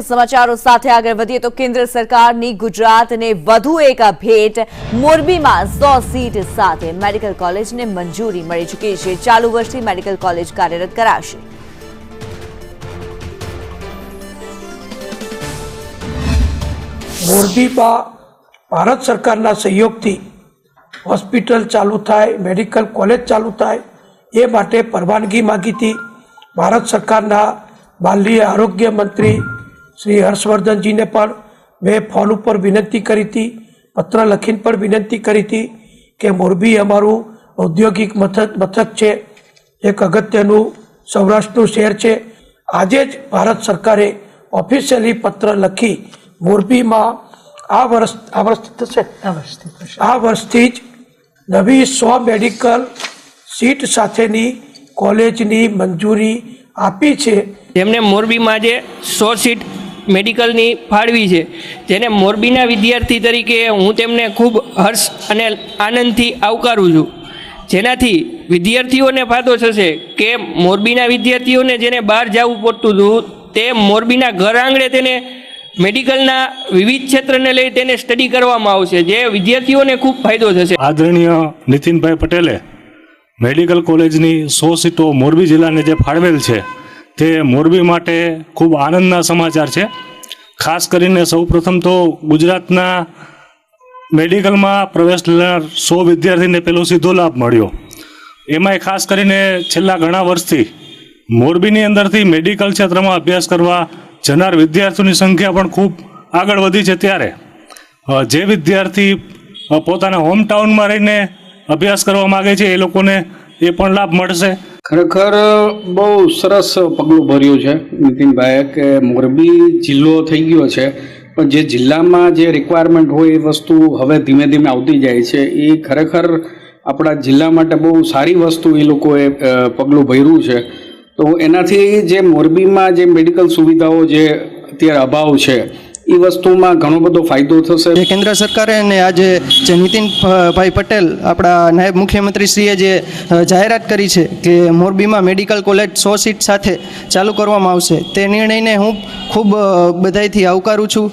સમાચારો સાથે આગળ વધીએ તો કેન્દ્ર સરકારની ગુજરાતને વધુ એક ભેટ મોરબીમાં 100 સીટ સાથે મેડિકલ કોલેજને મંજૂરી મળી ચૂકી છે। ચાલુ વર્ષથી મેડિકલ કોલેજ કાર્યરત કરાશે। મોરબીમાં ભારત સરકારના સહયોગથી હોસ્પિટલ ચાલુ થાય, મેડિકલ કોલેજ ચાલુ થાય એ માટે પરવાનગી માંગી હતી। ભારત સરકારના માનનીય આરોગ્ય મંત્રી શ્રી હર્ષવર્ધનજીને પણ મેં ફોન ઉપર વિનંતી કરી હતી, પત્ર લખીને પણ વિનંતી કરી હતી કે મોરબી અમારું ઔદ્યોગિક મથક છે, એક અગત્યનું સૌરાષ્ટ્રનું શહેર છે। આજે જ ભારત સરકારે ઓફિશિયલી પત્ર લખી મોરબીમાં આ વર્ષથી જ નવી 100 મેડિકલ સીટ સાથેની કોલેજની મંજૂરી આપી છે। જેમને મોરબીમાં જે 100 સીટ મેડિકલની ફાળવી છે, જેને મોરબીના વિદ્યાર્થી તરીકે હું તેમને ખૂબ હર્ષ અને આનંદથી આવકારું છું। જેનાથી વિદ્યાર્થીઓને ફાયદો થશે કે મોરબીના વિદ્યાર્થીઓને જેને બહાર જવું પડતું હતું તે મોરબીના ઘર આંગણે તેને મેડિકલના વિવિધ ક્ષેત્રને લઈ તેને સ્ટડી કરવામાં આવશે, જે વિદ્યાર્થીઓને ખૂબ ફાયદો થશે। આદરણીય નીતિનભાઈ પટેલે મેડિકલ કોલેજની 100 સીટો મોરબી જિલ્લાને જે ફાળવેલ છે તે મોરબી માટે ખૂબ આનંદના સમાચાર છે। ખાસ કરીને સૌપ્રથમ તો ગુજરાતના મેડિકલમાં પ્રવેશ લેનાર 100 વિદ્યાર્થીને પેલો સીધો લાભ મળ્યો। એમાંય ખાસ કરીને છેલ્લા ઘણા વર્ષથી મોરબીની અંદરથી મેડિકલ ક્ષેત્રમાં અભ્યાસ કરવા જનાર વિદ્યાર્થીઓની સંખ્યા પણ ખૂબ આગળ વધી છે। ત્યારે જે વિદ્યાર્થી પોતાના હોમટાઉનમાં રહીને અભ્યાસ કરવા માગે છે એ લોકોને એ પણ લાભ મળશે। ખરેખર બહુ સરસ પગલું ભર્યું છે નીતિનભાઈએ કે મોરબી જિલ્લો થઈ ગયો છે, પણ જે જિલ્લામાં જે રિક્વાયરમેન્ટ હોય એ વસ્તુ હવે ધીમે ધીમે આવતી જાય છે। એ ખરેખર આપણા જિલ્લા માટે બહુ સારી વસ્તુ એ લોકોએ પગલું ભર્યું છે। તો એનાથી જે મોરબીમાં જે મેડિકલ સુવિધાઓ જે અત્યારે અભાવ છે એ વસ્તુમાં ઘણો બધો ફાયદો થશે। કેન્દ્ર સરકારે અને આજે જે નીતિનભાઈ પટેલ આપણા નાયબ મુખ્યમંત્રીશ્રીએ જે જાહેરાત કરી છે કે મોરબીમાં મેડિકલ કોલેજ 100 સીટ સાથે ચાલુ કરવામાં આવશે, તે નિર્ણયને હું ખૂબ બધાઈથી આવકારું છું।